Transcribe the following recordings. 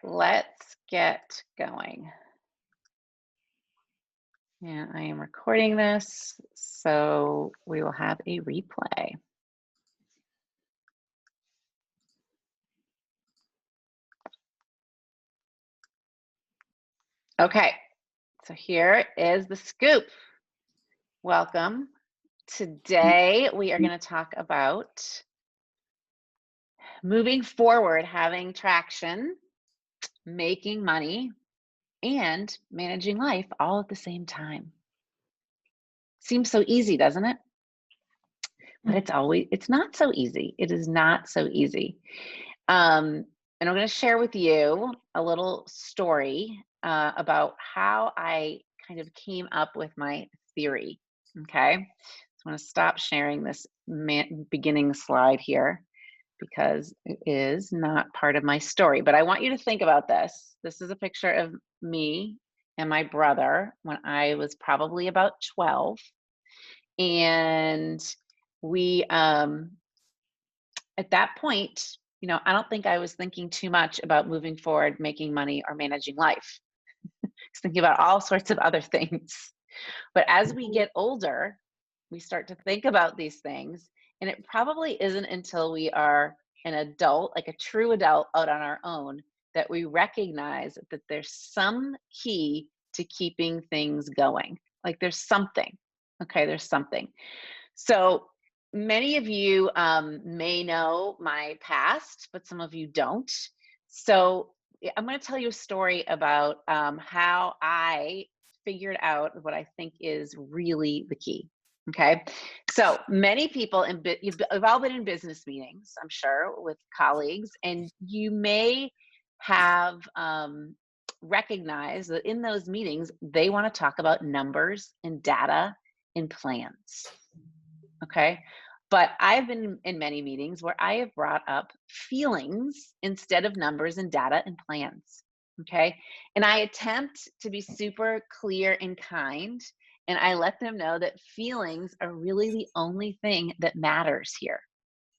let's get going. And I am recording this, so we will have a replay. Okay, so here is the scoop. Welcome. Today we are going to talk about moving forward, having traction, making money, and managing life all at the same time. Seems so easy, doesn't it? But it's not so easy. It is not so easy. And I'm going to share with you a little story about how I kind of came up with my theory. Okay. So I'm going to stop sharing this beginning slide here because it is not part of my story. But I want you to think about this. This is a picture of me and my brother when I was probably about 12. And we, at that point, I don't think I was thinking too much about moving forward, making money, or managing life. I was thinking about all sorts of other things. But as we get older, we start to think about these things. And it probably isn't until we are an adult, like a true adult out on our own, that we recognize that there's some key to keeping things going. Like there's something. Okay, there's something. So many of you may know my past, but some of you don't. So I'm going to tell you a story about how I figured out what I think is really the key. Okay. So many people you've all been in business meetings, I'm sure, with colleagues, and you may have recognized that in those meetings, they want to talk about numbers and data and plans. Okay. But I've been in many meetings where I have brought up feelings instead of numbers and data and plans. Okay. And I attempt to be super clear and kind. And I let them know that feelings are really the only thing that matters here.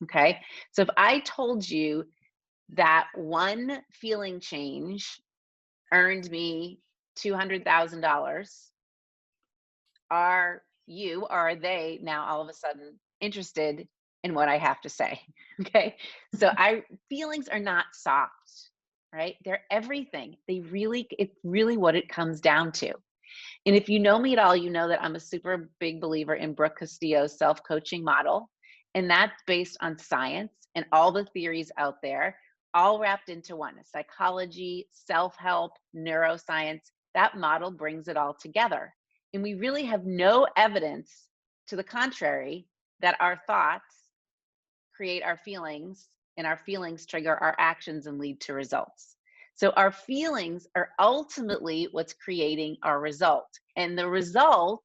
Okay. So if I told you that one feeling change earned me $200,000, are you or are they now all of a sudden interested in what I have to say? Okay. So feelings are not soft, right? They're everything. It's really what it comes down to. And if you know me at all, you know that I'm a super big believer in Brooke Castillo's self-coaching model. And that's based on science and all the theories out there, all wrapped into one: psychology, self-help, neuroscience. That model brings it all together. And we really have no evidence to the contrary that our thoughts create our feelings and our feelings trigger our actions and lead to results. So our feelings are ultimately what's creating our result. And the result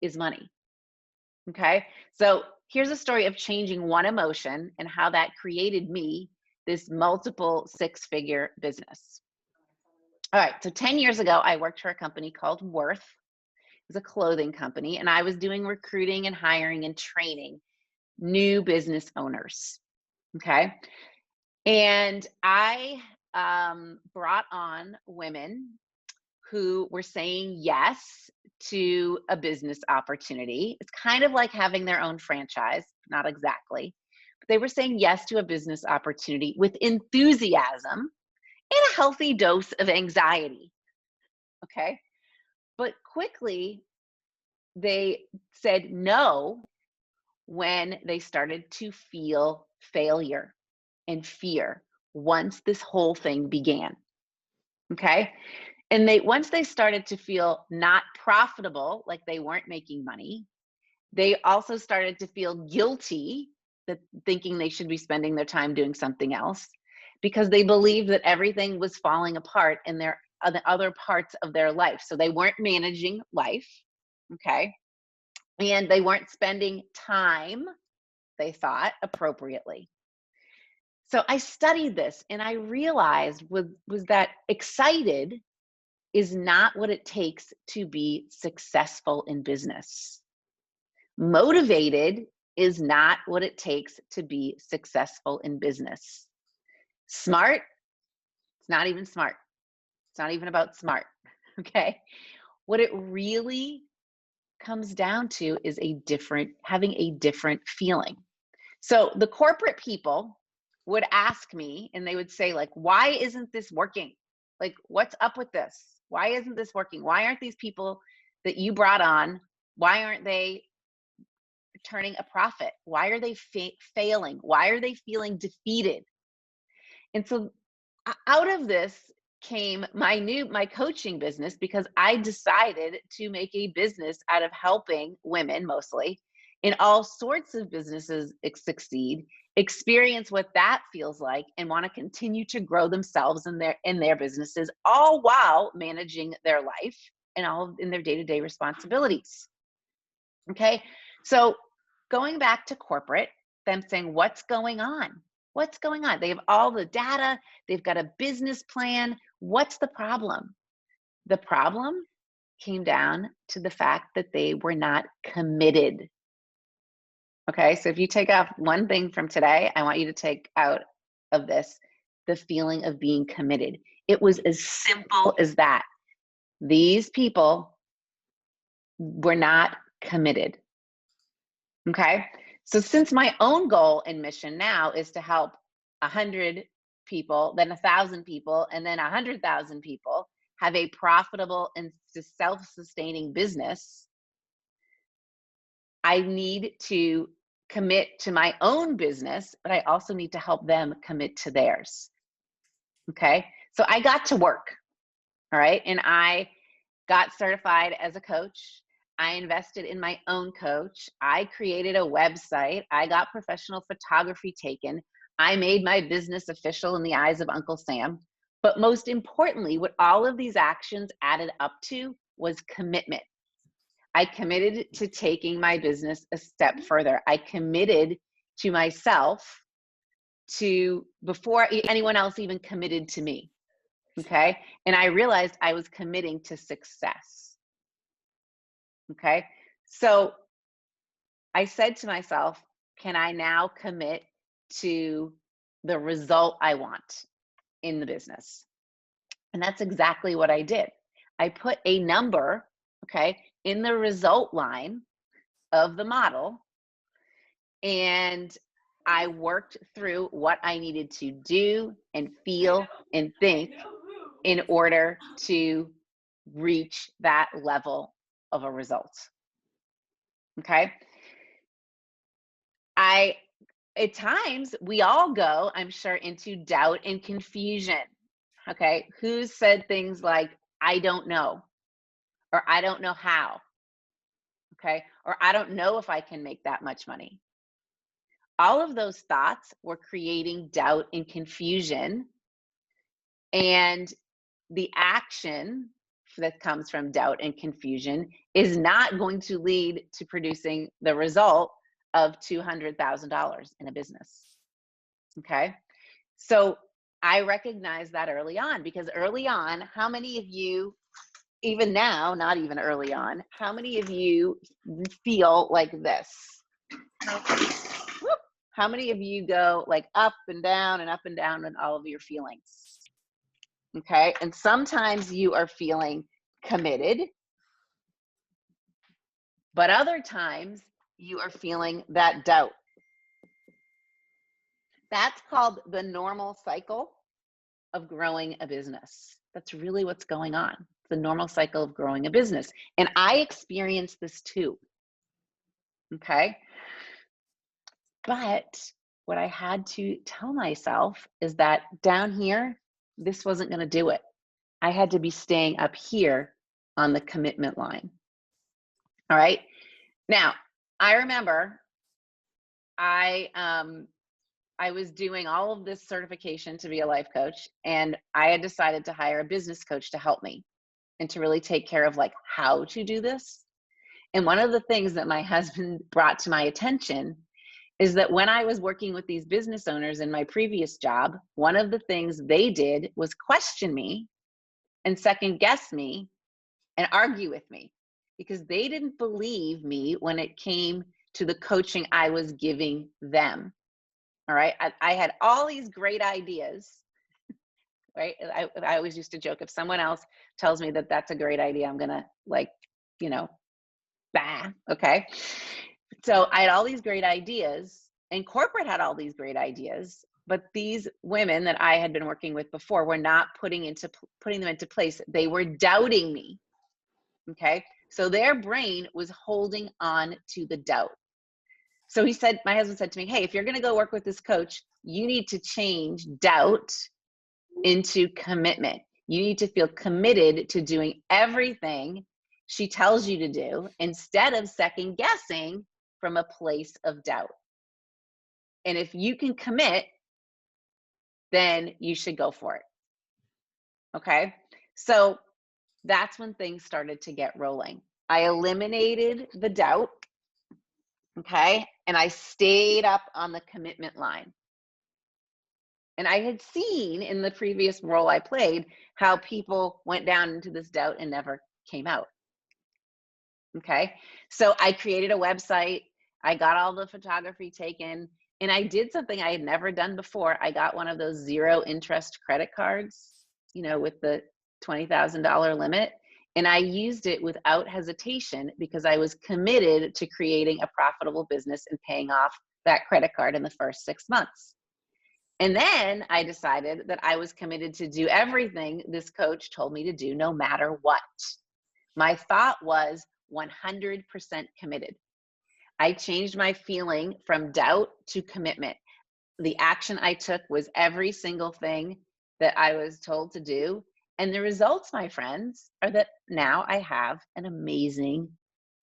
is money. Okay. So here's a story of changing one emotion and how that created me this multiple six-figure business. All right. So 10 years ago, I worked for a company called Worth. It was a clothing company, and I was doing recruiting and hiring and training new business owners. Okay. And I brought on women who were saying yes to a business opportunity. It's kind of like having their own franchise, not exactly, but they were saying yes to a business opportunity with enthusiasm and a healthy dose of anxiety. Okay. But quickly, they said no when they started to feel failure and fear once this whole thing began. Okay. And once they started to feel not profitable, like they weren't making money, they also started to feel guilty, that thinking they should be spending their time doing something else, because they believed that everything was falling apart in the other parts of their life. So they weren't managing life. Okay. And they weren't spending time, they thought, appropriately. So I studied this and I realized was that excited is not what it takes to be successful in business. Motivated is not what it takes to be successful in business. Smart, It's not even smart. It's not even about smart. Okay. What it really comes down to is having a different feeling. So the corporate people would ask me and they would say, like, why isn't this working? Like, what's up with this? Why isn't this working? Why aren't these people that you brought on, why aren't they turning a profit? Why are they failing? Why are they feeling defeated? And so out of this came my coaching business, because I decided to make a business out of helping women, mostly in all sorts of businesses, succeed, experience what that feels like, and want to continue to grow themselves in their businesses, all while managing their life and all in their day-to-day responsibilities. Okay. So going back to corporate, them saying, what's going on? What's going on? They have all the data, they've got a business plan. What's the problem? The problem came down to the fact that they were not committed. Okay. So if you take off one thing from today, I want you to take out of this the feeling of being committed. It was as simple as that. These people were not committed. Okay. So since my own goal and mission now is to help 100 people, then 1,000 people, and then 100,000 people have a profitable and self-sustaining business, I need to commit to my own business, but I also need to help them commit to theirs. Okay. So I got to work. All right. And I got certified as a coach. I invested in my own coach. I created a website. I got professional photography taken. I made my business official in the eyes of Uncle Sam. But most importantly, what all of these actions added up to was commitment. I committed to taking my business a step further. I committed to myself before anyone else even committed to me. Okay. And I realized I was committing to success. Okay. So I said to myself, can I now commit to the result I want in the business? And that's exactly what I did. I put a number, okay, in the result line of the model, and I worked through what I needed to do and feel and think in order to reach that level of a result. Okay. At times, we all go, I'm sure, into doubt and confusion. Okay. Who said things like, I don't know, or I don't know how. Okay. Or I don't know if I can make that much money. All of those thoughts were creating doubt and confusion. And the action that comes from doubt and confusion is not going to lead to producing the result of $200,000 in a business. Okay. So I recognize that early on, because early on, how many of you, even now, not even early on, how many of you feel like this? How many of you go like up and down and up and down in all of your feelings? Okay. And sometimes you are feeling committed, but other times you are feeling that doubt. That's called the normal cycle of growing a business. That's really what's going on. It's the normal cycle of growing a business. And I experienced this too. Okay. But what I had to tell myself is that down here, this wasn't going to do it. I had to be staying up here on the commitment line. All right. Now, I remember I was doing all of this certification to be a life coach, and I had decided to hire a business coach to help me and to really take care of like how to do this. And one of the things that my husband brought to my attention is that when I was working with these business owners in my previous job, one of the things they did was question me and second guess me and argue with me, because they didn't believe me when it came to the coaching I was giving them. All right. I had all these great ideas right? I always used to joke, if someone else tells me that that's a great idea, I'm gonna like, you know, bah, okay? So I had all these great ideas, and corporate had all these great ideas, but these women that I had been working with before were not putting them into place. They were doubting me, okay? So their brain was holding on to the doubt. So my husband said to me, hey, if you're gonna go work with this coach, you need to change doubt into commitment. You need to feel committed to doing everything she tells you to do instead of second guessing from a place of doubt. And if you can commit, then you should go for it. Okay. So that's when things started to get rolling. I eliminated the doubt. Okay. And I stayed up on the commitment line. And I had seen in the previous role I played how people went down into this doubt and never came out. Okay. So I created a website. I got all the photography taken, and I did something I had never done before. I got one of those 0 interest credit cards, with the $20,000 limit. And I used it without hesitation because I was committed to creating a profitable business and paying off that credit card in the first 6 months. And then I decided that I was committed to do everything this coach told me to do, no matter what. My thought was 100% committed. I changed my feeling from doubt to commitment. The action I took was every single thing that I was told to do. And the results, my friends, are that now I have an amazing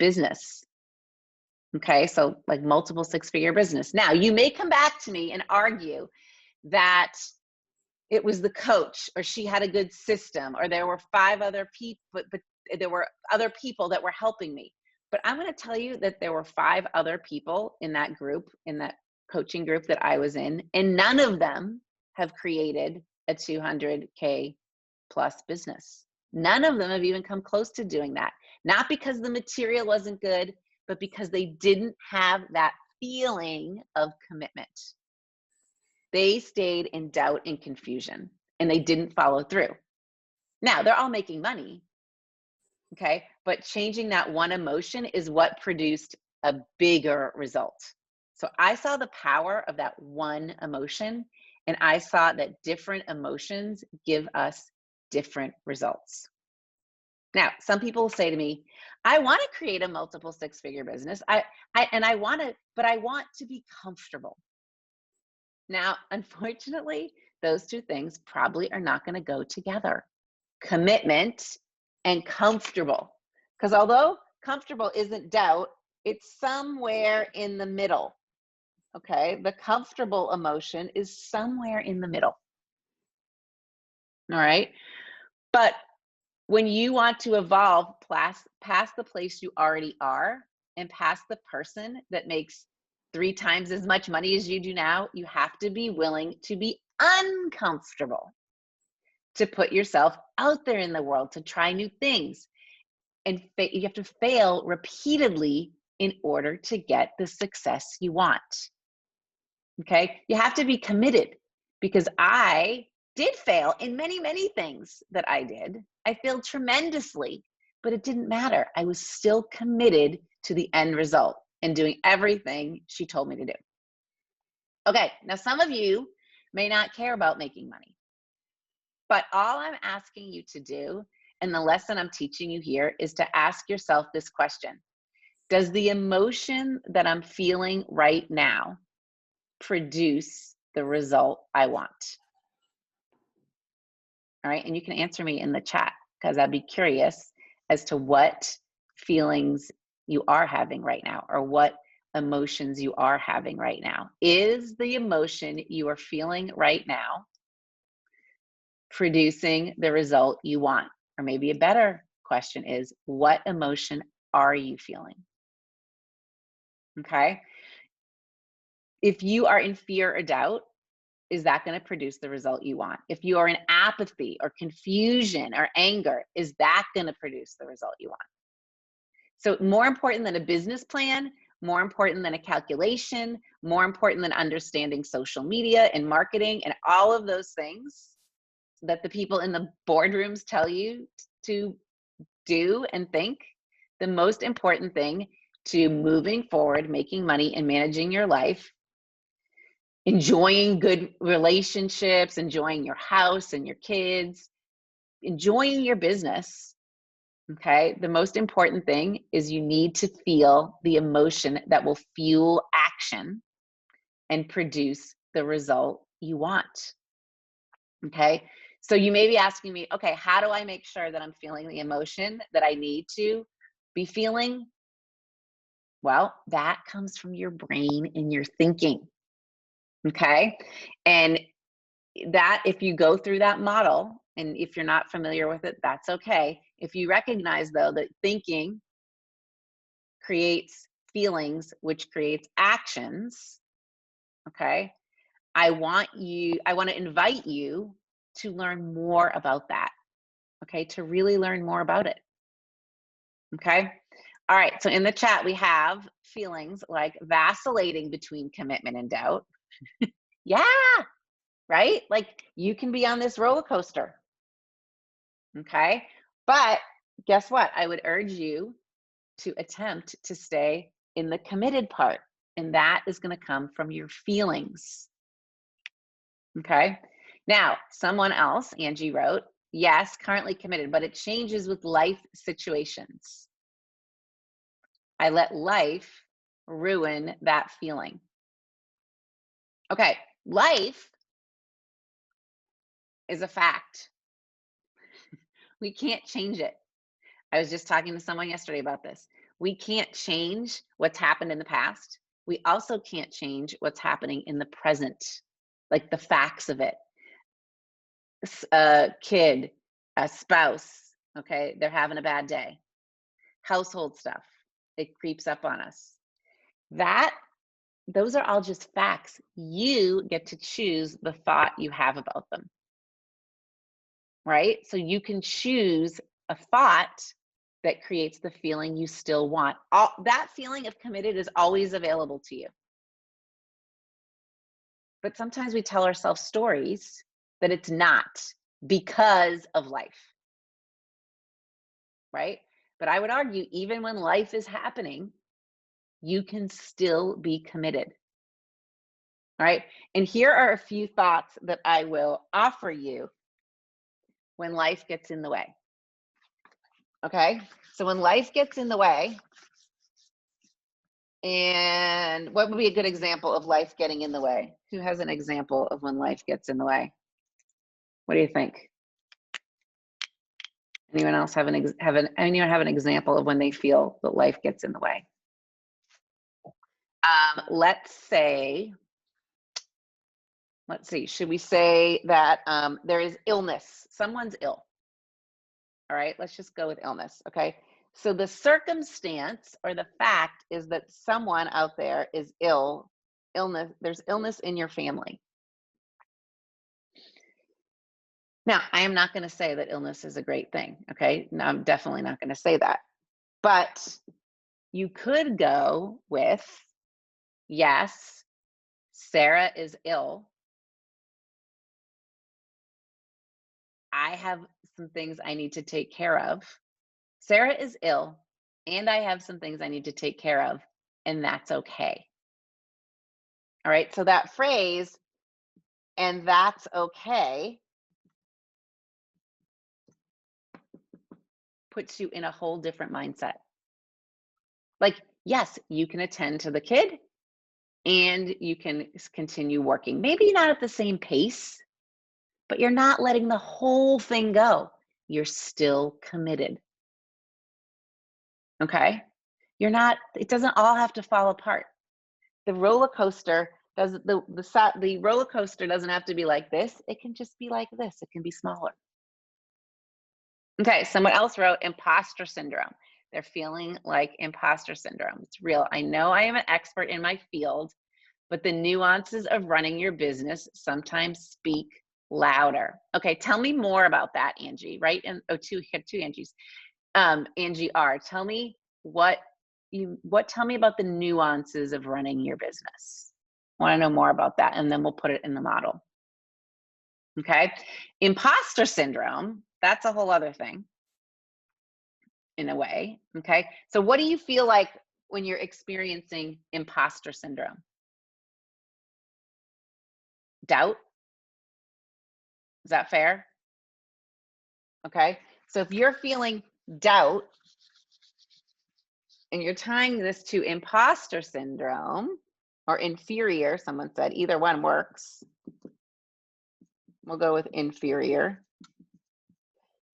business. Okay, so like multiple 6-figure business. Now, you may come back to me and argue that it was the coach, or she had a good system, or there were 5 other people, but there were other people that were helping me. But I'm going to tell you that there were 5 other people in that group, in that coaching group that I was in, and none of them have created a 200K plus business. None of them have even come close to doing that. Not because the material wasn't good, but because they didn't have that feeling of commitment. They stayed in doubt and confusion, and they didn't follow through. Now, they're all making money, okay? But changing that one emotion is what produced a bigger result. So I saw the power of that one emotion, and I saw that different emotions give us different results. Now, some people say to me, I want to create a multiple 6-figure business. But I want to be comfortable. Now, unfortunately, those 2 things probably are not going to go together. Commitment and comfortable. Because although comfortable isn't doubt, it's somewhere in the middle. Okay, the comfortable emotion is somewhere in the middle. All right. But when you want to evolve past the place you already are and past the person that makes 3 times as much money as you do now, you have to be willing to be uncomfortable, to put yourself out there in the world, to try new things. And you have to fail repeatedly in order to get the success you want. Okay? You have to be committed, because I did fail in many, many things that I did. I failed tremendously, but it didn't matter. I was still committed to the end result and doing everything she told me to do. Okay, now some of you may not care about making money, but all I'm asking you to do, and the lesson I'm teaching you here, is to ask yourself this question. Does the emotion that I'm feeling right now produce the result I want? All right, and you can answer me in the chat, because I'd be curious as to what feelings you are having right now, or what emotions you are having right now. Is the emotion you are feeling right now producing the result you want? Or maybe a better question is, what emotion are you feeling? Okay. If you are in fear or doubt, is that going to produce the result you want? If you are in apathy or confusion or anger, is that going to produce the result you want? So more important than a business plan, more important than a calculation, more important than understanding social media and marketing and all of those things, that the people in the boardrooms tell you to do and think. The most important thing to moving forward, making money, and managing your life, enjoying good relationships, enjoying your house and your kids, enjoying your business. Okay. The most important thing is you need to feel the emotion that will fuel action and produce the result you want. Okay. So you may be asking me, okay, how do I make sure that I'm feeling the emotion that I need to be feeling? Well, that comes from your brain and your thinking. Okay. And that, if you go through that model, and if you're not familiar with it, that's okay. If you recognize, though, that thinking creates feelings, which creates actions, okay, I want to invite you to learn more about that, okay, to really learn more about it, okay? All right, so in the chat, we have feelings like vacillating between commitment and doubt. Yeah, right? Like you can be on this roller coaster, okay? But guess what? I would urge you to attempt to stay in the committed part, and that is going to come from your feelings, okay? Now, someone else, Angie wrote, yes, currently committed, but it changes with life situations. I let life ruin that feeling. Okay, life is a fact. We can't change it. I was just talking to someone yesterday about this. We can't change what's happened in the past. We also can't change what's happening in the present, like the facts of it. A kid, a spouse, okay, they're having a bad day. Household stuff, it creeps up on us. Those are all just facts. You get to choose the thought you have about them, right? So you can choose a thought that creates the feeling you still want. That feeling of committed is always available to you. But sometimes we tell ourselves stories that it's not because of life, right? But I would argue, even when life is happening, you can still be committed. All right. And here are a few thoughts that I will offer you when life gets in the way. Okay. So when life gets in the way, and what would be a good example of life getting in the way? Who has an example of when life gets in the way? What do you think? Anyone else have anyone have an example of when they feel that life gets in the way? Let's see. Should we say that there is illness? Someone's ill. All right, let's just go with illness, okay? So the circumstance or the fact is that someone out there is ill. There's illness in your family. Now, I am not going to say that illness is a great thing, okay? No, I'm definitely not going to say that. But you could go with, yes, Sarah is ill. I have some things I need to take care of. Sarah is ill, and I have some things I need to take care of, and that's okay. All right, so that phrase, and that's okay, puts you in a whole different mindset. Like, yes, you can attend to the kid and you can continue working. Maybe not at the same pace, but you're not letting the whole thing go. You're still committed. Okay? It doesn't all have to fall apart. The roller coaster the roller coaster doesn't have to be like this. It can just be like this. It can be smaller. Okay, someone else wrote imposter syndrome. They're feeling like imposter syndrome. It's real. I know I am an expert in my field, but the nuances of running your business sometimes speak louder. Okay, tell me more about that, Angie, right? And two Angies. Angie R, tell me tell me about the nuances of running your business. I want to know more about that, and then we'll put it in the model. Okay. Imposter syndrome, that's a whole other thing in a way. Okay. So, what do you feel like when you're experiencing imposter syndrome? Doubt? Is that fair? Okay. So, if you're feeling doubt and you're tying this to imposter syndrome or inferior, someone said either one works. We'll go with inferior.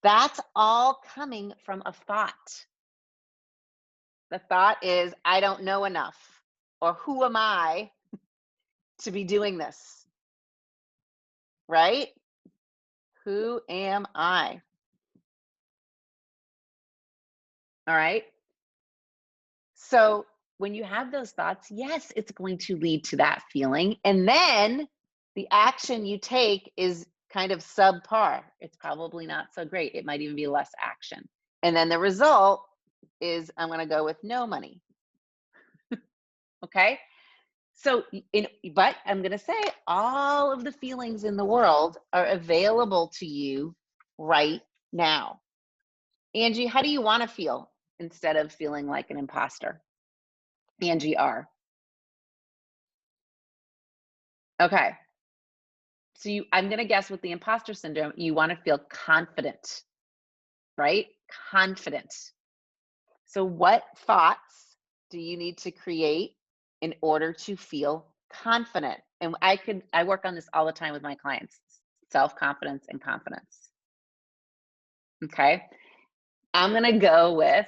That's all coming from a thought. The thought is, I don't know enough, or who am I to be doing this, right? Who am I? All right. So when you have those thoughts, yes, it's going to lead to that feeling. And then the action you take is kind of subpar. It's probably not so great. It might even be less action. And then the result is I'm going to go with no money. Okay. So, but I'm going to say all of the feelings in the world are available to you right now. Angie, how do you want to feel instead of feeling like an imposter? Angie R. Okay. So I'm going to guess with the imposter syndrome, you want to feel confident, right? Confident. So what thoughts do you need to create in order to feel confident? And I work on this all the time with my clients. Self-confidence and confidence. Okay. I'm going to go with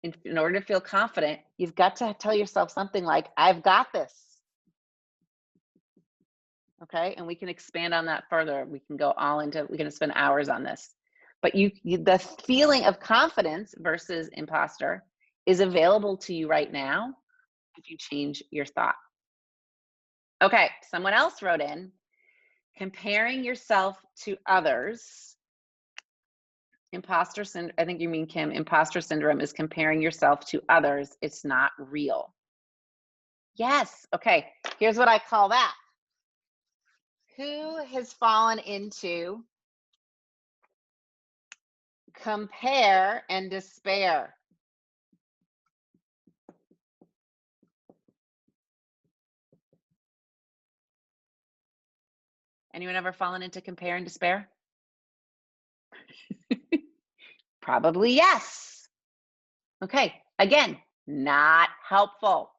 in order to feel confident, you've got to tell yourself something like, I've got this. Okay. And we can expand on that further. We can go all into, we're going to spend hours on this. But the feeling of confidence versus imposter is available to you right now if you change your thought. Okay. Someone else wrote in comparing yourself to others. Imposter syndrome, I think you mean Kim, imposter syndrome is comparing yourself to others. It's not real. Yes. Okay. Here's what I call that. Who has fallen into compare and despair? Anyone ever fallen into compare and despair? Probably yes. Okay. Again, not helpful,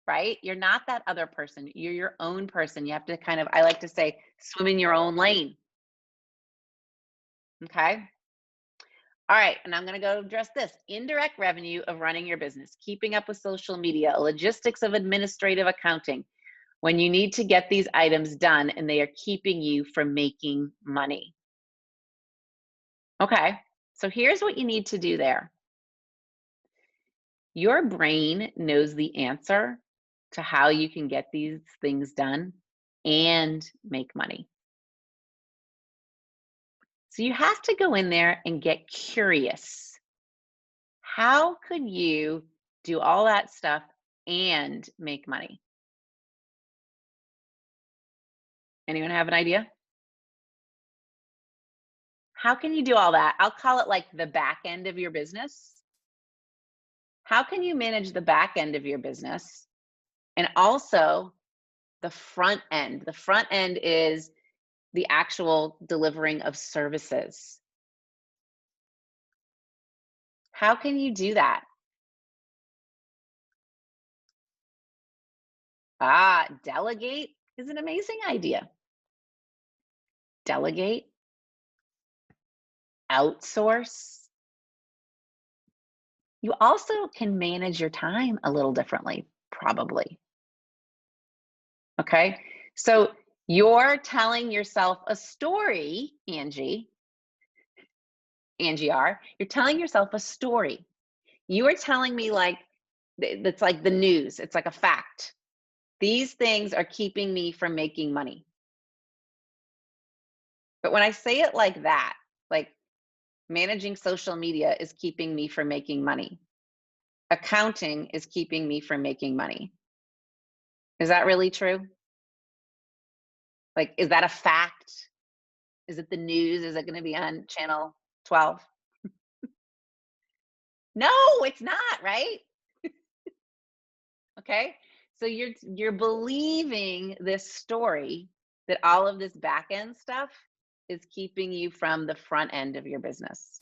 right? You're not that other person. You're your own person. You have to kind of, I like to say, swim in your own lane. Okay. All right, and I'm going to go address this. Indirect revenue of running your business, keeping up with social media, logistics of administrative accounting, when you need to get these items done and they are keeping you from making money. Okay, so here's what you need to do there. Your brain knows the answer to how you can get these things done and make money. So you have to go in there and get curious. How could you do all that stuff and make money? Anyone have an idea? How can you do all that? I'll call it like the back end of your business. How can you manage the back end of your business and also the front end? The front end is the actual delivering of services. How can you do that? Delegate is an amazing idea. Delegate, outsource. You also can manage your time a little differently, probably. Okay. So you're telling yourself a story, Angie R. You're telling yourself a story. You are telling me like, it's like the news, it's like a fact. These things are keeping me from making money. But when I say it like that, like managing social media is keeping me from making money, accounting is keeping me from making money. Is that really true? Like, is that a fact? Is it the news? Is it going to be on channel 12? No, it's not, right? Okay? So you're believing this story that all of this back end stuff is keeping you from the front end of your business.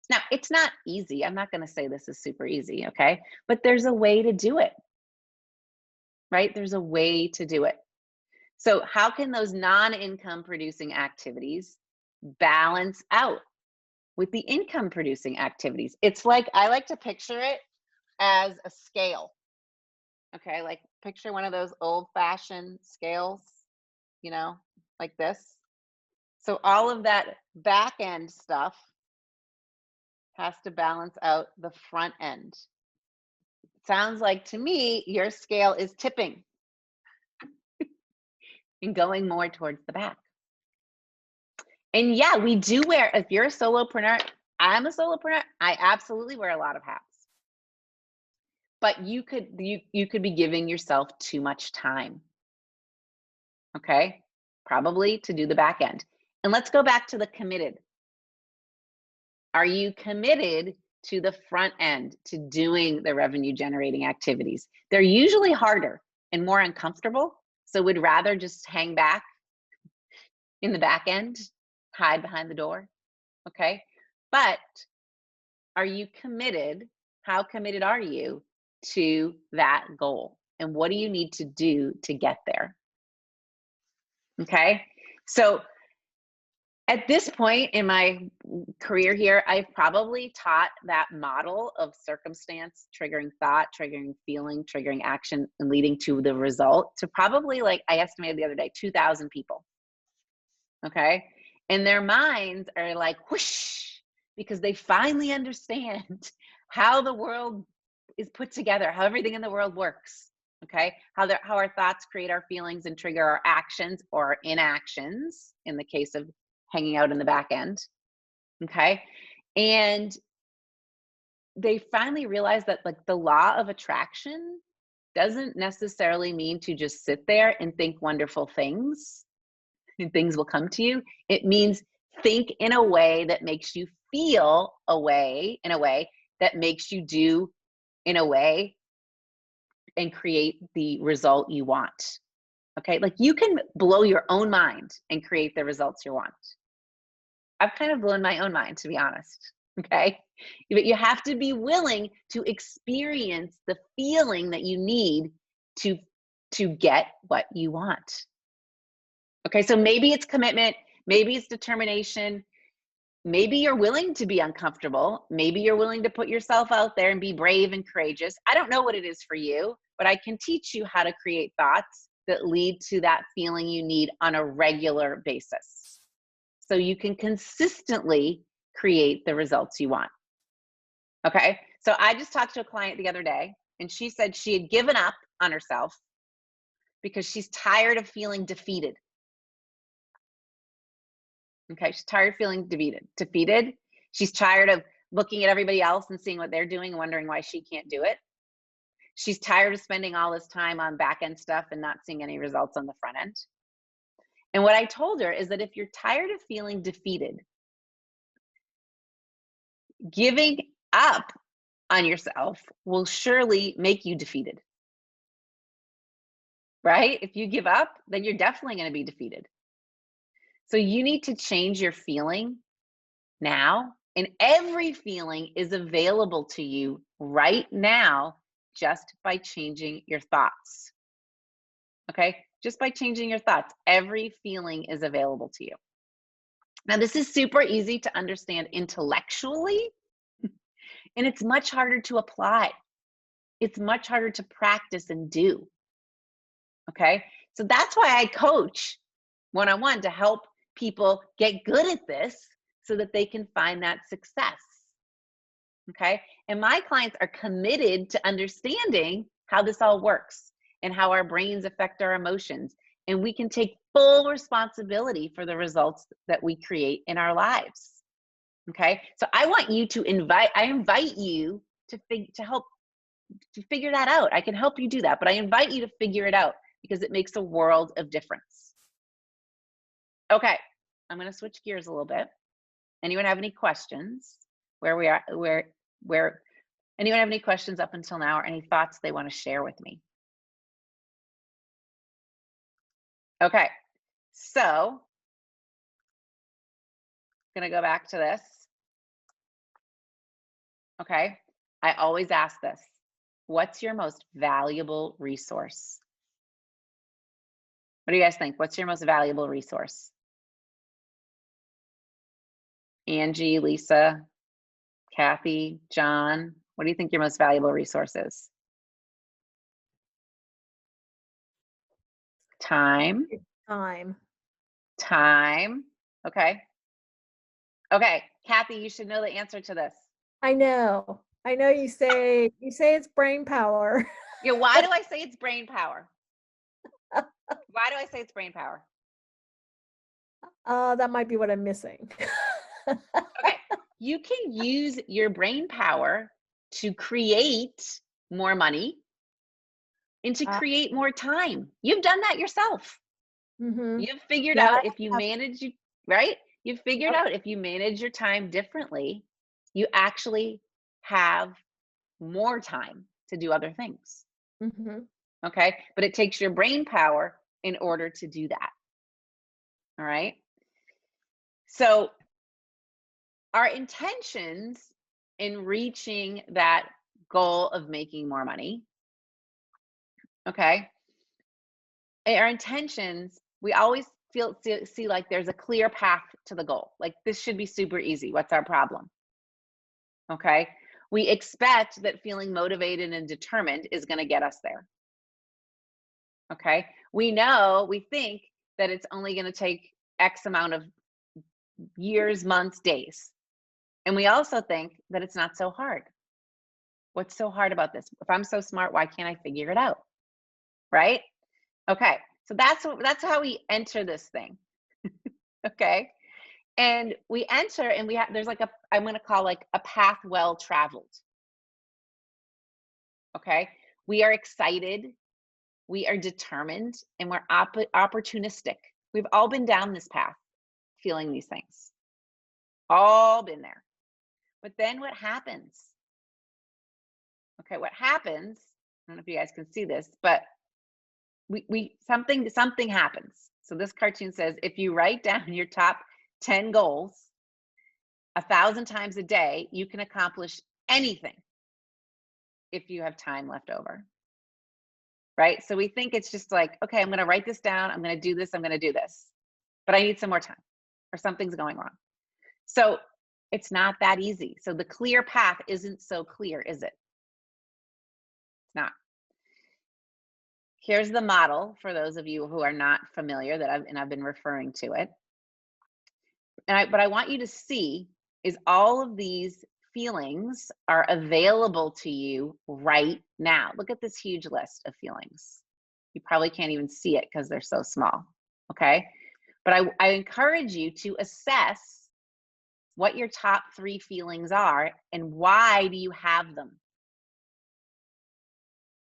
Now, it's not easy. I'm not going to say this is super easy, okay? But there's a way to do it, right? There's a way to do it. So, how can those non-income producing activities balance out with the income producing activities? It's like, I like to picture it as a scale. Okay, like picture one of those old fashioned scales, you know, like this. So all of that back end stuff has to balance out the front end. Sounds like to me your scale is tipping and going more towards the back. And yeah, we do wear, if you're a solopreneur, I'm a solopreneur, I absolutely wear a lot of hats. But you could be giving yourself too much time. Okay? Probably to do the back end. And let's go back to the committed. Are you committed to the front end, to doing the revenue generating activities? They're usually harder and more uncomfortable. So we'd rather just hang back in the back end, hide behind the door. Okay. But are you committed? How committed are you to that goal? And what do you need to do to get there? Okay. So at this point in my career here, I've probably taught that model of circumstance, triggering thought, triggering feeling, triggering action, and leading to the result to probably, like I estimated the other day, 2,000 people. Okay. And their minds are like whoosh, because they finally understand how the world is put together, how everything in the world works. Okay. How our thoughts create our feelings and trigger our actions or inactions in the case of hanging out in the back end. Okay. And they finally realized that, like, the law of attraction doesn't necessarily mean to just sit there and think wonderful things and things will come to you. It means think in a way that makes you feel in a way that makes you do in a way and create the result you want. Okay. Like, you can blow your own mind and create the results you want. I've kind of blown my own mind, to be honest. Okay. But you have to be willing to experience the feeling that you need to get what you want. Okay. So maybe it's commitment, maybe it's determination, maybe you're willing to be uncomfortable, maybe you're willing to put yourself out there and be brave and courageous. I don't know what it is for you, but I can teach you how to create thoughts that lead to that feeling you need on a regular basis, so you can consistently create the results you want. Okay. So I just talked to a client the other day, and she said she had given up on herself because she's tired of feeling defeated. Okay. She's tired of feeling defeated. She's tired of looking at everybody else and seeing what they're doing and wondering why she can't do it. She's tired of spending all this time on back end stuff and not seeing any results on the front end. And what I told her is that if you're tired of feeling defeated, giving up on yourself will surely make you defeated. Right? If you give up, then you're definitely going to be defeated. So you need to change your feeling now, and every feeling is available to you right now just by changing your thoughts. Okay? Just by changing your thoughts, every feeling is available to you. Now, this is super easy to understand intellectually, and it's much harder to apply. It's much harder to practice and do. Okay. So that's why I coach one-on-one, to help people get good at this so that they can find that success. Okay. And my clients are committed to understanding how this all works and how our brains affect our emotions. And we can take full responsibility for the results that we create in our lives. Okay. So I invite you to help to figure that out. I can help you do that, but I invite you to figure it out. because it makes a world of difference. Okay, I'm going to switch gears a little bit. Anyone have any questions? Where anyone have any questions up until now, or any thoughts they want to share with me? Okay, so I'm going to go back to this. Okay, I always ask this. What's your most valuable resource? What do you guys think? What's your most valuable resource? Angie, Lisa, Kathy, John, what do you think your most valuable resource is? Time. Time. Time. Okay. Okay, Kathy, you should know the answer to this. I know. I know you say it's brain power. Yeah, why do I say it's brain power? Why do I say it's brain power? That might be what I'm missing. Okay, you can use your brain power to create more money and to create more time. You've done that yourself. Mm-hmm. You've figured Yeah, out if you manage, right? You've figured Yep. out if you manage your time differently, you actually have more time to do other things. Mm-hmm. Okay. But it takes your brain power in order to do that. All right. So, our intentions in reaching that goal of making more money, okay, our intentions, we always see like there's a clear path to the goal. Like this should be super easy. What's our problem? Okay. We expect that feeling motivated and determined is going to get us there. Okay. We think that it's only going to take X amount of years, months, days. And we also think that it's not so hard. What's so hard about this? If I'm so smart, why can't I figure it out? Right? Okay. So that's how we enter this thing. Okay. And we enter and there's like I'm going to call like a path well traveled. Okay. We are excited, we are determined, and we're opportunistic. We've all been down this path, feeling these things. All been there. But then what happens? Okay, what happens? I don't know if you guys can see this, but something happens. So this cartoon says if you write down your top 10 goals 1,000 times a day, you can accomplish anything if you have time left over. Right? So we think it's just like, okay, I'm going to write this down, I'm going to do this, I'm going to do this. But I need some more time or something's going wrong. So it's not that easy. So the clear path isn't so clear, is it? It's not. Here's the model for those of you who are not familiar that I've been referring to it. And what I want you to see is all of these feelings are available to you right now. Look at this huge list of feelings. You probably can't even see it because they're so small. Okay. But I encourage you to assess what your top 3 feelings are and why do you have them?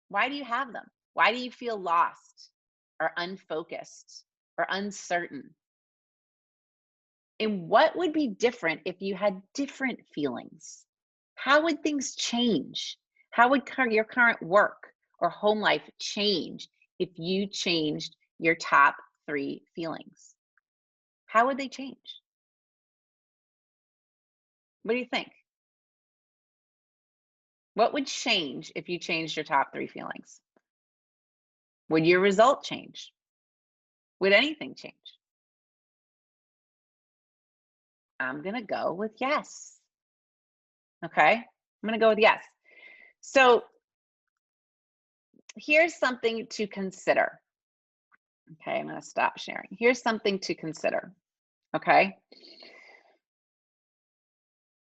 Why do you have them? Why do you feel lost or unfocused or uncertain? And what would be different if you had different feelings? How would things change? How would your current work or home life change if you changed your top 3 feelings? How would they change? What do you think? What would change if you changed your top 3 feelings? Would your result change? Would anything change? I'm going to go with yes. Okay. I'm going to go with yes. So here's something to consider. Okay. I'm going to stop sharing. Here's something to consider. Okay.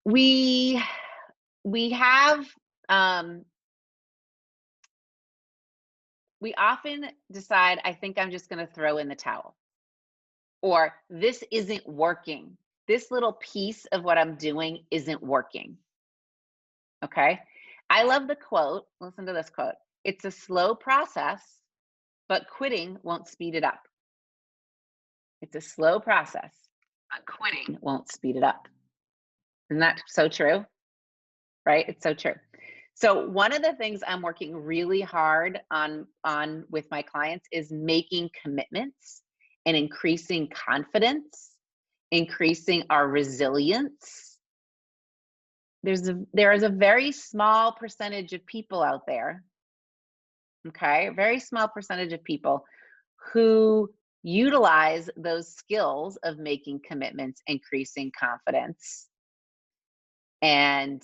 We have, we often decide, I think I'm just going to throw in the towel, or this isn't working. This little piece of what I'm doing isn't working. Okay. I love the quote. Listen to this quote. It's a slow process, but quitting won't speed it up. It's a slow process, but quitting won't speed it up. Isn't that so true? Right? It's so true. So one of the things I'm working really hard on with my clients is making commitments and increasing confidence, increasing our resilience. There is a very small percentage of people out there, okay? A very small percentage of people who utilize those skills of making commitments, increasing confidence, and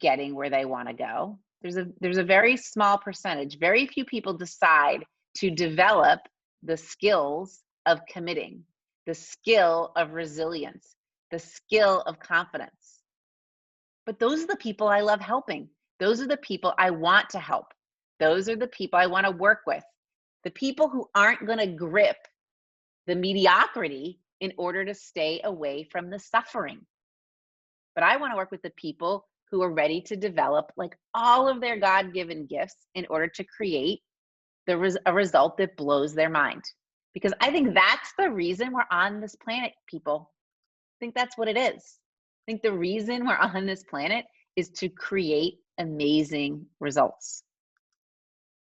getting where they want to go. There's a very small percentage. Very few people decide to develop the skills of committing, the skill of resilience, the skill of confidence. But those are the people I love helping. Those are the people I want to help. Those are the people I want to work with. The people who aren't going to grip the mediocrity in order to stay away from the suffering. But I want to work with the people who are ready to develop like all of their God-given gifts in order to create a result that blows their mind. Because I think that's the reason we're on this planet, people. I think that's what it is. I think the reason we're on this planet is to create amazing results.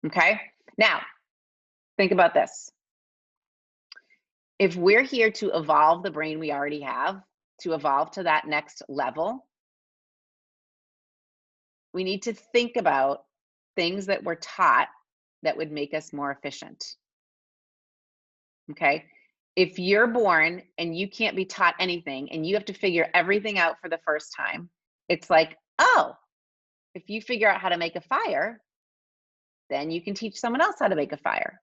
Okay? Now, think about this. If we're here to evolve the brain we already have, to evolve to that next level, we need to think about things that we're taught that would make us more efficient. Okay? If you're born and you can't be taught anything and you have to figure everything out for the first time, it's like, oh, if you figure out how to make a fire, then you can teach someone else how to make a fire.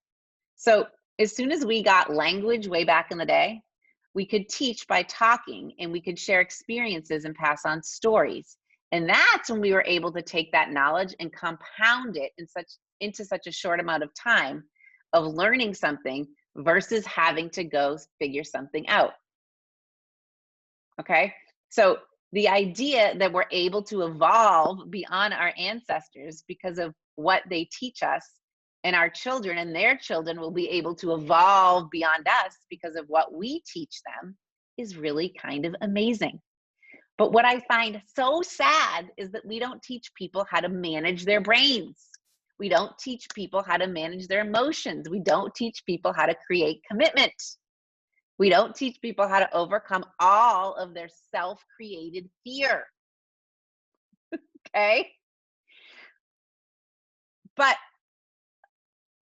So as soon as we got language way back in the day, we could teach by talking and we could share experiences and pass on stories. And that's when we were able to take that knowledge and compound it into such a short amount of time of learning something versus having to go figure something out. Okay? So the idea that we're able to evolve beyond our ancestors because of what they teach us, and our children and their children will be able to evolve beyond us because of what we teach them, is really kind of amazing. But what I find so sad is that we don't teach people how to manage their brains. We don't teach people how to manage their emotions. We don't teach people how to create commitment. We don't teach people how to overcome all of their self-created fear. Okay? But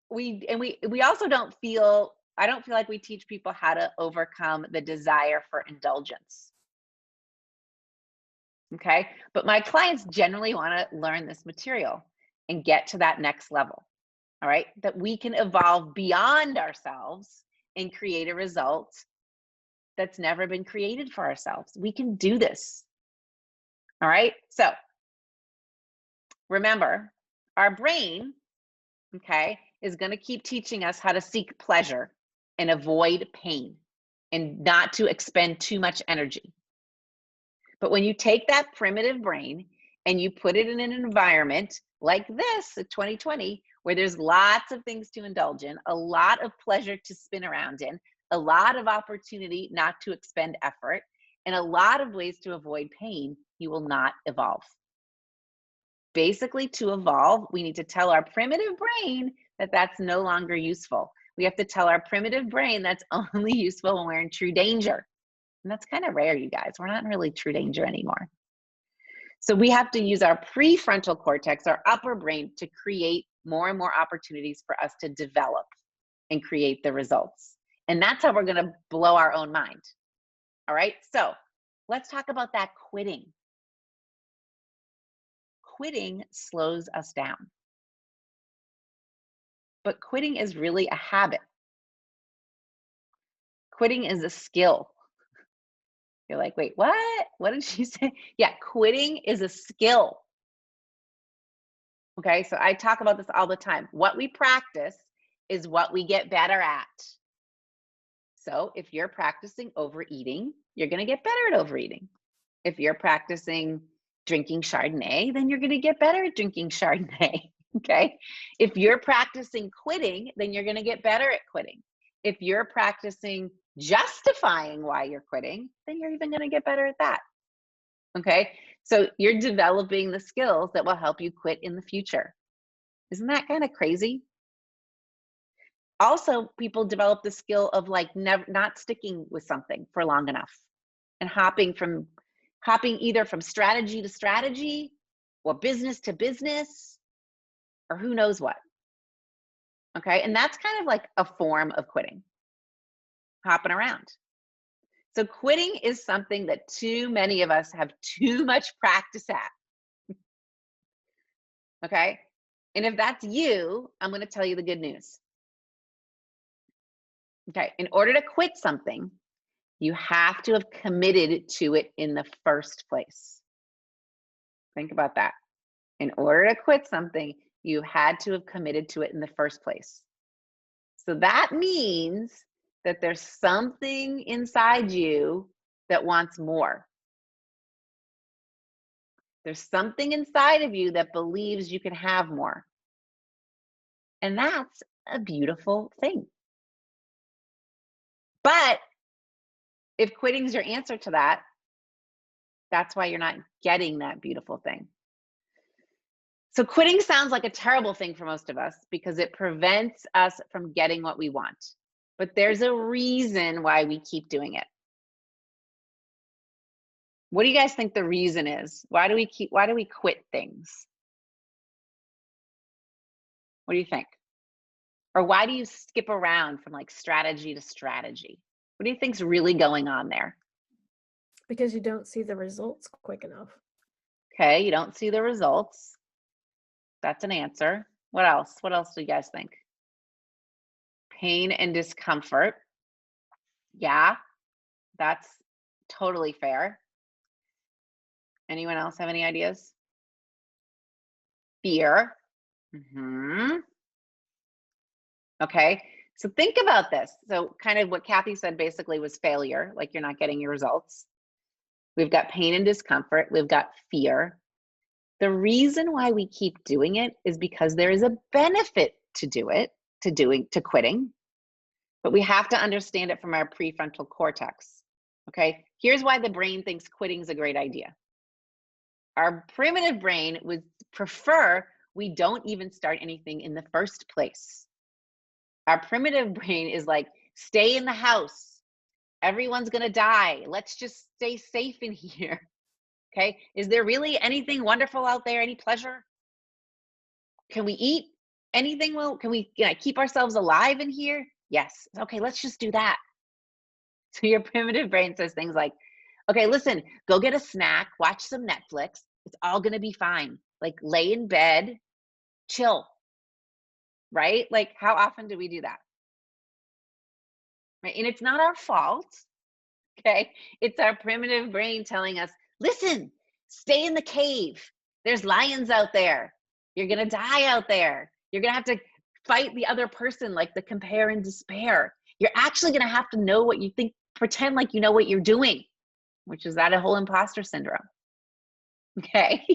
we also I don't feel like we teach people how to overcome the desire for indulgence. Okay? But my clients generally want to learn this material and get to that next level. All right? That we can evolve beyond ourselves and create a result that's never been created for ourselves. We can do this. All right? So, remember, our brain, okay, is going to keep teaching us how to seek pleasure and avoid pain and not to expend too much energy. But when you take that primitive brain and you put it in an environment like this, 2020, where there's lots of things to indulge in, a lot of pleasure to spin around in, a lot of opportunity not to expend effort, and a lot of ways to avoid pain, you will not evolve. Basically, to evolve, we need to tell our primitive brain that that's no longer useful. We have to tell our primitive brain that's only useful when we're in true danger. And that's kind of rare, you guys. We're not in really true danger anymore. So we have to use our prefrontal cortex, our upper brain, to create more and more opportunities for us to develop and create the results. And that's how we're going to blow our own mind. All right. So let's talk about that quitting. Quitting slows us down. But quitting is really a habit. Quitting is a skill. You're like, wait, what? What did she say? Yeah, quitting is a skill. Okay, so I talk about this all the time. What we practice is what we get better at. So if you're practicing overeating, you're going to get better at overeating. If you're practicing drinking Chardonnay, then you're going to get better at drinking Chardonnay. Okay. If you're practicing quitting, then you're going to get better at quitting. If you're practicing justifying why you're quitting, then you're even going to get better at that. Okay. So you're developing the skills that will help you quit in the future. Isn't that kind of crazy? Also, people develop the skill of like never not sticking with something for long enough and hopping either from strategy to strategy or business to business or who knows what. Okay. And that's kind of like a form of quitting, hopping around. So quitting is something that too many of us have too much practice at. Okay. And if that's you, I'm going to tell you the good news. Okay. In order to quit something, you have to have committed to it in the first place. Think about that. In order to quit something, you had to have committed to it in the first place. So that means that there's something inside you that wants more. There's something inside of you that believes you can have more. And that's a beautiful thing. But if quitting is your answer to that, that's why you're not getting that beautiful thing. So quitting sounds like a terrible thing for most of us because it prevents us from getting what we want. But there's a reason why we keep doing it. What do you guys think the reason is? Why do we quit things? What do you think? Or why do you skip around from like strategy to strategy? What do you think's really going on there? Because you don't see the results quick enough. Okay, you don't see the results. That's an answer. What else? What else do you guys think? Pain and discomfort. Yeah, that's totally fair. Anyone else have any ideas? Fear. Okay, so think about this. So kind of what Kathy said basically was failure, like you're not getting your results. We've got pain and discomfort. We've got fear. The reason why we keep doing it is because there is a benefit to to quitting, but we have to understand it from our prefrontal cortex. Okay, here's why the brain thinks quitting is a great idea. Our primitive brain would prefer we don't even start anything in the first place. Our primitive brain is like, stay in the house. Everyone's going to die. Let's just stay safe in here. Okay. Is there really anything wonderful out there? Any pleasure? Can we eat anything? Well, can we keep ourselves alive in here? Yes. Okay. Let's just do that. So your primitive brain says things like, okay, listen, go get a snack, watch some Netflix. It's all going to be fine. Like lay in bed, chill. Right? Like how often do we do that? Right? And it's not our fault. Okay. It's our primitive brain telling us, listen, stay in the cave. There's lions out there. You're going to die out there. You're going to have to fight the other person, like the compare and despair. You're actually going to have to know what you think, pretend like you know what you're doing, which is that a whole imposter syndrome. Okay.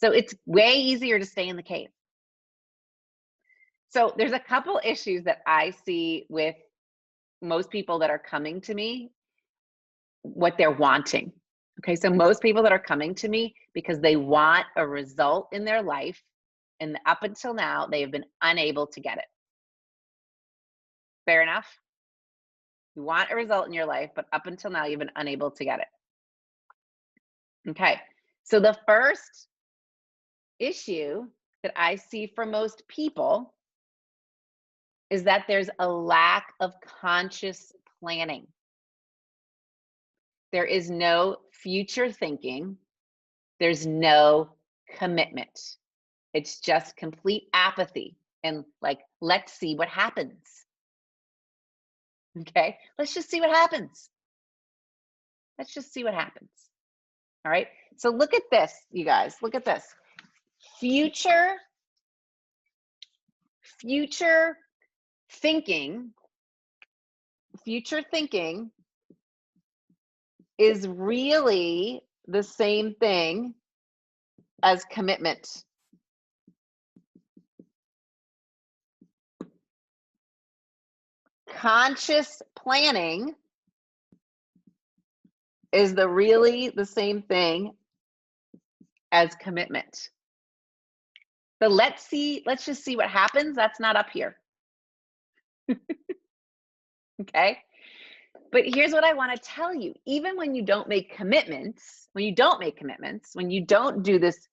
So it's way easier to stay in the cave. So there's a couple issues that I see with most people that are coming to me, what they're wanting. Okay, so most people that are coming to me because they want a result in their life, and up until now, they have been unable to get it. Fair enough? You want a result in your life, but up until now, you've been unable to get it. Okay, so the first issue that I see for most people is that there's a lack of conscious planning. There is no future thinking. There's no commitment. It's just complete apathy and like, let's see what happens. Okay, let's just see what happens. Let's just see what happens. All right, so look at this, you guys. Look at this. Future thinking, future thinking is really the same thing as commitment. conscious planning is really the same thing as commitment. So let's just see what happens. That's not up here. Okay. But here's what I want to tell you. Even when you don't make commitments, when you don't do this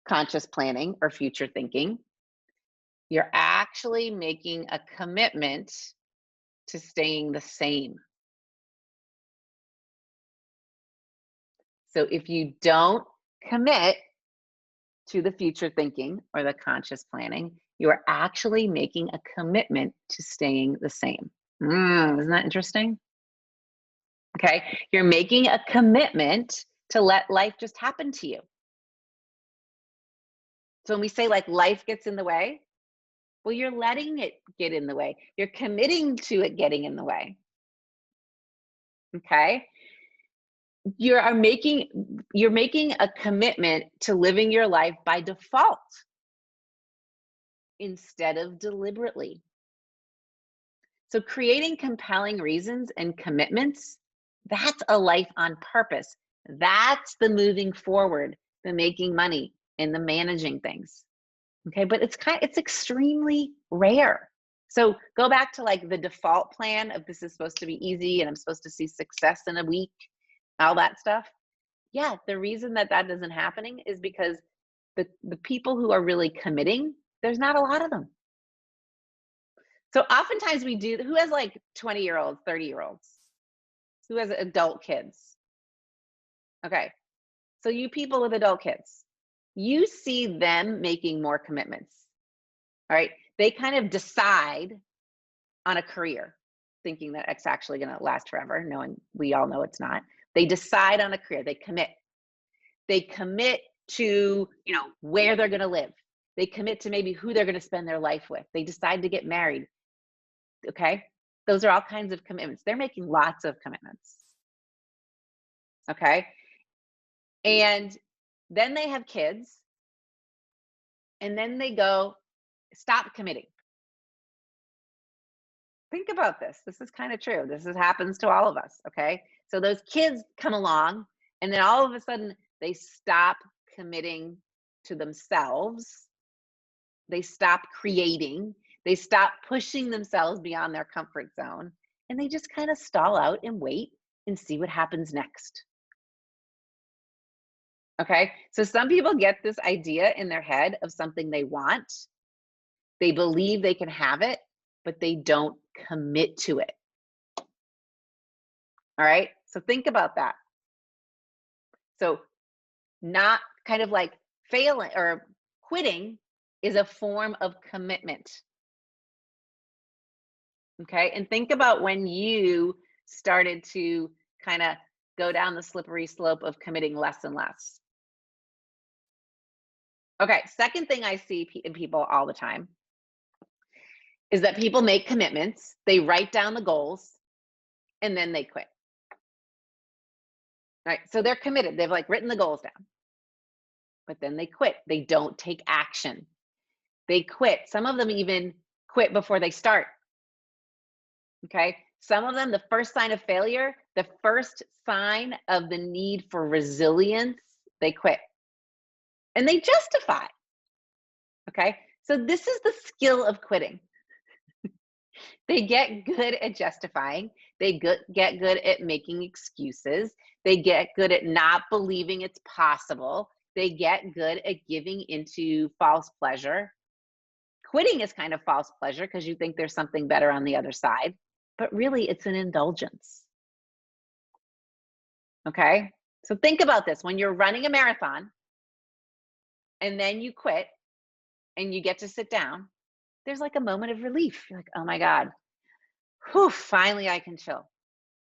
conscious planning or future thinking, you're actually making a commitment to staying the same. So if you don't commit to the future thinking or the conscious planning, you are actually making a commitment to staying the same. Isn't that interesting? Okay, you're making a commitment to let life just happen to you. So when we say like life gets in the way, well, you're letting it get in the way. You're committing to it getting in the way. Okay, you're making a commitment to living your life by default instead of deliberately. So creating compelling reasons and commitments, that's a life on purpose. That's the moving forward, the making money and the managing things. Okay, but it's extremely rare. So go back to like the default plan of this is supposed to be easy and I'm supposed to see success in a week, all that stuff. Yeah, the reason that isn't happening is because the people who are really committing, there's not a lot of them. So oftentimes who has like 20-year-olds, 30-year-olds? Who has adult kids? Okay. So you people with adult kids, you see them making more commitments. All right. They kind of decide on a career, thinking that it's actually going to last forever, knowing we all know it's not. They decide on a career, they commit. They commit to, where they're going to live. They commit to maybe who they're going to spend their life with. They decide to get married. Okay. Those are all kinds of commitments. They're making lots of commitments. Okay. And then they have kids. And then they go, stop committing. Think about this. This is kind of true. Happens to all of us. Okay. So those kids come along, and then all of a sudden they stop committing to themselves. They stop creating. They stop pushing themselves beyond their comfort zone. And they just kind of stall out and wait and see what happens next. Okay. So some people get this idea in their head of something they want. They believe they can have it, but they don't commit to it. All right. So think about that. So not kind of like failing or quitting is a form of commitment. Okay. And think about when you started to kind of go down the slippery slope of committing less and less. Okay. Second thing I see in people all the time is that people make commitments, they write down the goals, and then they quit. Right. So they're committed. They've like written the goals down, but then they quit. They don't take action. They quit. Some of them even quit before they start. Okay. Some of them, the first sign of failure, the first sign of the need for resilience, they quit. And they justify. Okay. So this is the skill of quitting. They get good at justifying. They get good at making excuses. They get good at not believing it's possible. They get good at giving into false pleasure. Quitting is kind of false pleasure because you think there's something better on the other side, but really it's an indulgence. Okay? So think about this. When you're running a marathon and then you quit and you get to sit down, there's like a moment of relief. You're like, oh my God, whew, finally I can chill.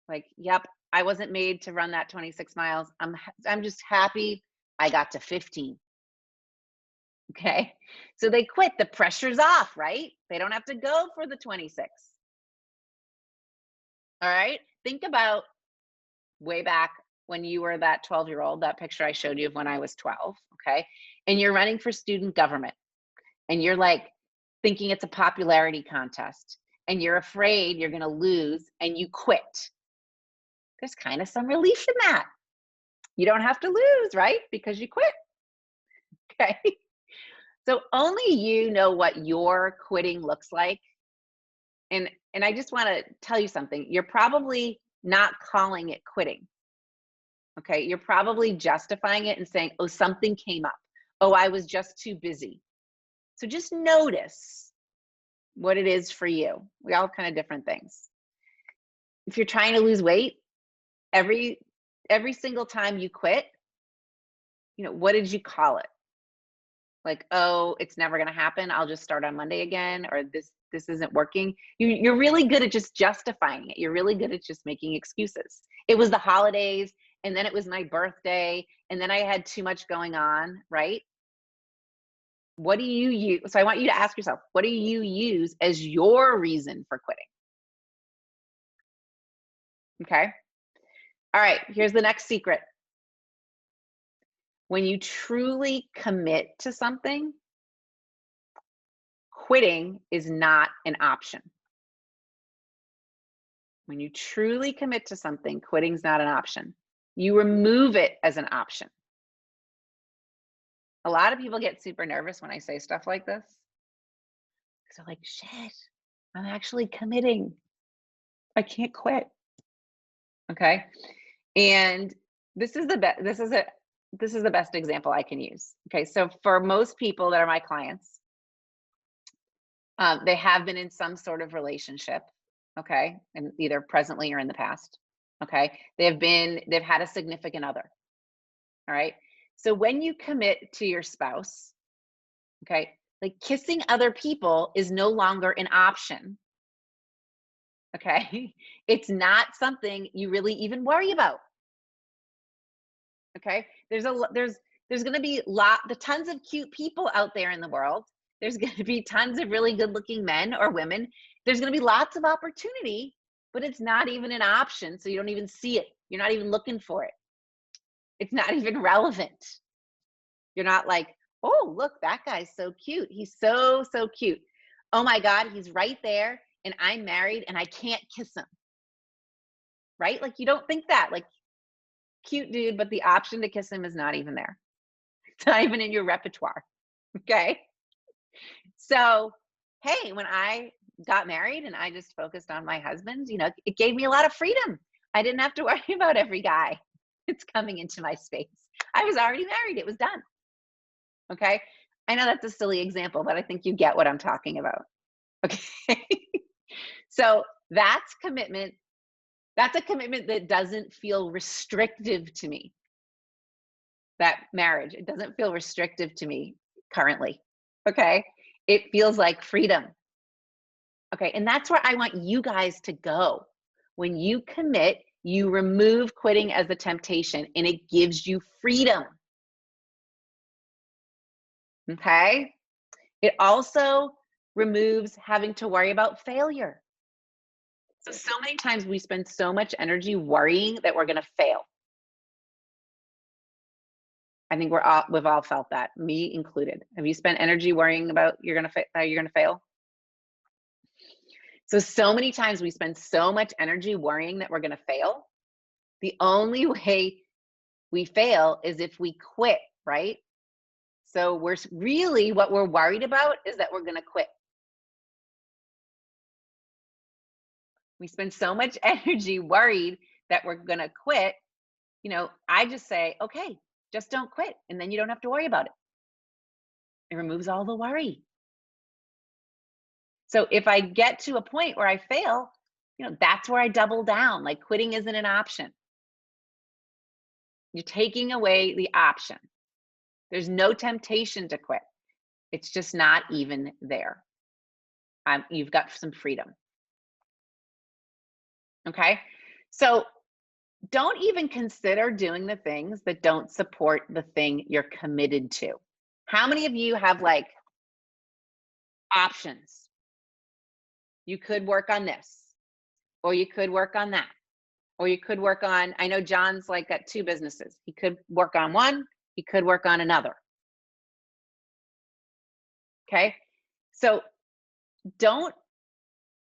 Like, yep, I wasn't made to run that 26 miles. I'm just happy I got to 15. Okay. So they quit. The pressure's off, right? They don't have to go for the 26. All right. Think about way back when you were that 12-year-old, that picture I showed you of when I was 12. Okay. And you're running for student government and you're like thinking it's a popularity contest and you're afraid you're going to lose and you quit. There's kind of some relief in that. You don't have to lose, right? Because you quit. Okay. So only you know what your quitting looks like. And I just want to tell you something. You're probably not calling it quitting. Okay? You're probably justifying it and saying, "Oh, something came up. Oh, I was just too busy." So just notice what it is for you. We all have kind of different things. If you're trying to lose weight, every single time you quit, what did you call it? Like, "Oh, it's never going to happen. I'll just start on Monday again," or this isn't working. You're really good at just justifying it. You're really good at just making excuses. It was the holidays, and then it was my birthday, and then I had too much going on, right? What do you use? So I want you to ask yourself, what do you use as your reason for quitting? Okay. All right. Here's the next secret. When you truly commit to something, quitting is not an option. When you truly commit to something, quitting's not an option. You remove it as an option. A lot of people get super nervous when I say stuff like this. Because they're like, shit, I'm actually committing. I can't quit. Okay. And this is the best, this is the best example I can use. Okay. So for most people that are my clients, they have been in some sort of relationship. Okay. And either presently or in the past. Okay. They've had a significant other. All right. So when you commit to your spouse, okay, like kissing other people is no longer an option. Okay. It's not something you really even worry about. Okay. There's going to be the tons of cute people out there in the world. There's going to be tons of really good looking men or women. There's going to be lots of opportunity, but it's not even an option. So you don't even see it. You're not even looking for it. It's not even relevant. You're not like, oh, look, that guy's so cute. He's so, so cute. Oh my God, he's right there and I'm married and I can't kiss him. Right? Like you don't think that. Like, cute dude, but the option to kiss him is not even there. It's not even in your repertoire. Okay. So, hey, when I got married and I just focused on my husband, it gave me a lot of freedom. I didn't have to worry about every guy that's coming into my space. I was already married. It was done. Okay. I know that's a silly example, but I think you get what I'm talking about. Okay. So that's commitment. That's a commitment that doesn't feel restrictive to me. That marriage, it doesn't feel restrictive to me currently. Okay. It feels like freedom. Okay. And that's where I want you guys to go. When you commit, you remove quitting as a temptation and it gives you freedom. Okay. It also removes having to worry about failure. So many times we spend so much energy worrying that we're going to fail. I think we've all felt that, me included. Have you spent energy worrying about how you're going to fail? So many times we spend so much energy worrying that we're going to fail. The only way we fail is if we quit, right? So what we're worried about is that we're going to quit. We spend so much energy worried that we're going to quit. I just say, okay, just don't quit. And then you don't have to worry about it. It removes all the worry. So if I get to a point where I fail, that's where I double down. Like quitting isn't an option. You're taking away the option. There's no temptation to quit. It's just not even there. You've got some freedom. Okay. So don't even consider doing the things that don't support the thing you're committed to. How many of you have like options? You could work on this, or you could work on that, or you could work on, I know John's like got 2 businesses. He could work on one, he could work on another. Okay. So don't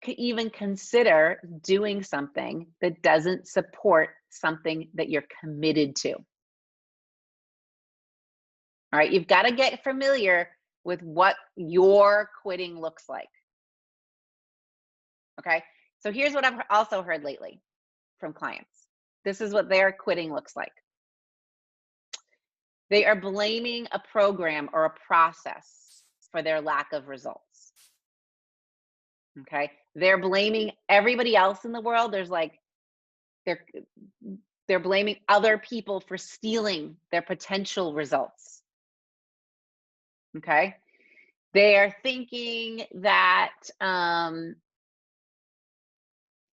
even consider doing something that doesn't support something that you're committed to. All right, you've got to get familiar with what your quitting looks like. Okay, so here's what I've also heard lately from clients. This is what their quitting looks like. They are blaming a program or a process for their lack of results. Okay, they're blaming everybody else in the world. There's like, they're blaming other people for stealing their potential results. Okay, they are thinking that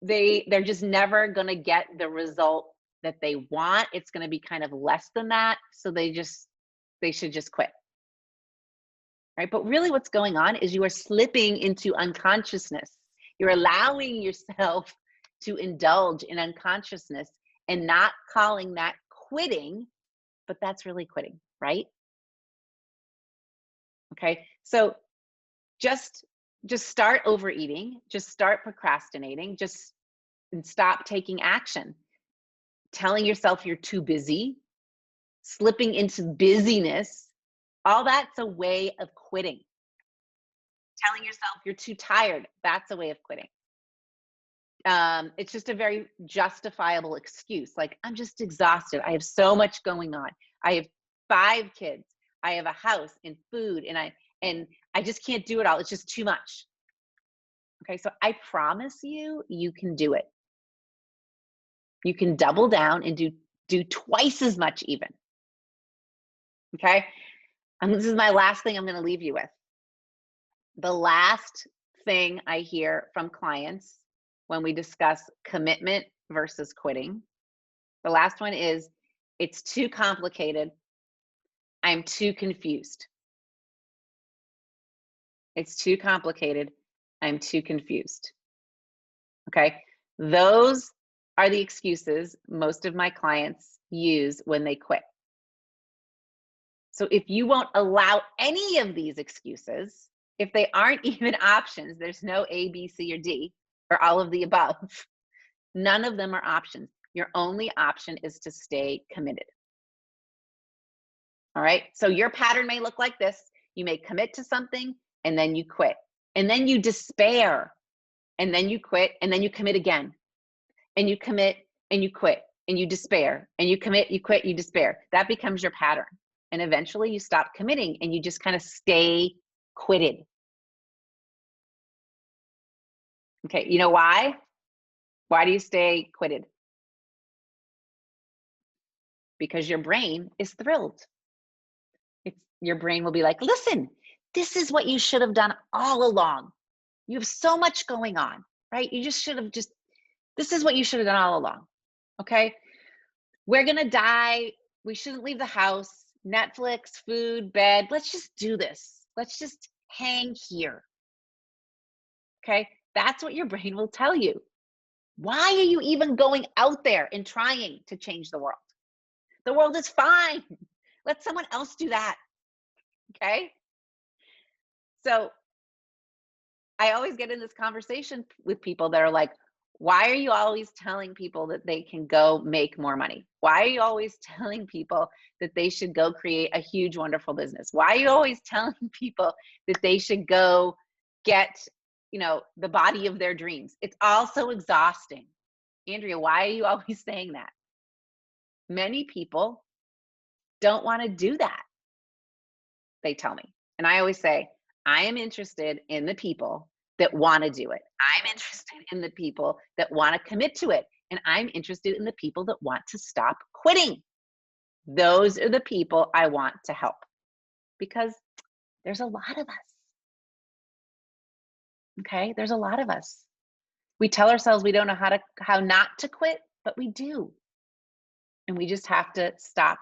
they're just never going to get the result that they want. It's going to be kind of less than that, so they should just quit. Right? But really what's going on is you are slipping into unconsciousness. You're allowing yourself to indulge in unconsciousness and not calling that quitting, but that's really quitting, right? Okay, so just start overeating, just start procrastinating, just stop taking action. Telling yourself you're too busy, slipping into busyness, all that's a way of quitting. Telling yourself you're too tired, that's a way of quitting. It's just a very justifiable excuse. Like, I'm just exhausted. I have so much going on. I have 5 kids. I have a house and food, and I just can't do it all. It's just too much. Okay, so I promise you, you can do it. You can double down and do twice as much even. Okay, and this is my last thing I'm going to leave you with. The last thing I hear from clients when we discuss commitment versus quitting, the last one is, it's too complicated. I'm too confused. It's too complicated. I'm too confused. Okay. Those are the excuses most of my clients use when they quit. So if you won't allow any of these excuses, if they aren't even options, there's no A, B, C, or D, or all of the above, none of them are options. Your only option is to stay committed. All right. So your pattern may look like this. You may commit to something and then you quit. And then you despair. And then you quit. And then you commit again. And you commit and you quit. And you despair. And you commit, you quit, you despair. That becomes your pattern. And eventually you stop committing and you just kind of stay quitted. Okay. You know why? Why do you stay quitted? Because your brain is thrilled. Your brain will be like, listen, this is what you should have done all along. You have so much going on, right? You just should have this is what you should have done all along. Okay. We're going to die. We shouldn't leave the house. Netflix, food, bed. Let's just do this. Let's just hang here. Okay. That's what your brain will tell you. Why are you even going out there and trying to change the world? The world is fine. Let someone else do that. Okay. So I always get in this conversation with people that are like, why are you always telling people that they can go make more money? Why are you always telling people that they should go create a huge, wonderful business? Why are you always telling people that they should go get, the body of their dreams? It's all so exhausting. Andrea, why are you always saying that? Many people don't want to do that, they tell me. And I always say, I am interested in the people that want to do it. I'm interested in the people that want to commit to it. And I'm interested in the people that want to stop quitting. Those are the people I want to help, because there's a lot of us. Okay, there's a lot of us. We tell ourselves we don't know how not to quit, but we do. And we just have to stop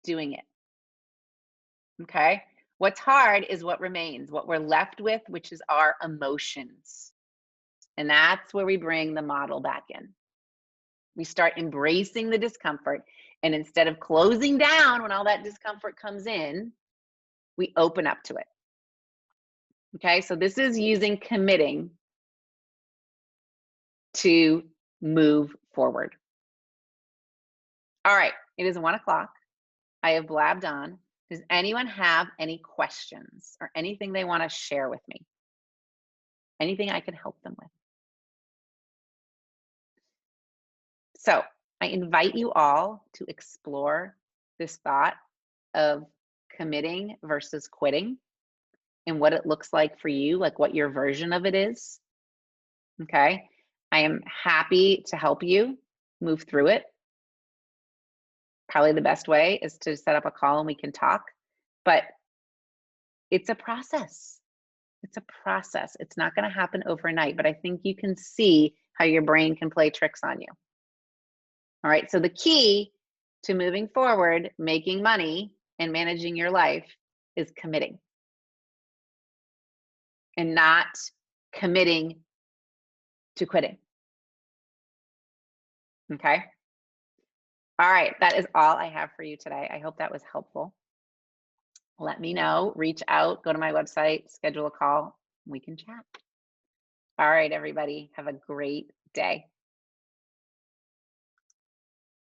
doing it. Okay? What's hard is what remains, what we're left with, which is our emotions. And that's where we bring the model back in. We start embracing the discomfort. And instead of closing down when all that discomfort comes in, we open up to it. Okay, so this is using committing to move forward. All right, it is 1 o'clock. I have blabbed on. Does anyone have any questions or anything they want to share with me? Anything I can help them with? So I invite you all to explore this thought of committing versus quitting and what it looks like for you, like what your version of it is. Okay. I am happy to help you move through it. Probably the best way is to set up a call and we can talk, but it's a process. It's a process. It's not going to happen overnight, but I think you can see how your brain can play tricks on you. All right. So the key to moving forward, making money, and managing your life is committing and not committing to quitting. Okay. All right. That is all I have for you today. I hope that was helpful. Let me know, reach out, go to my website, schedule a call. We can chat. All right, everybody. Have a great day.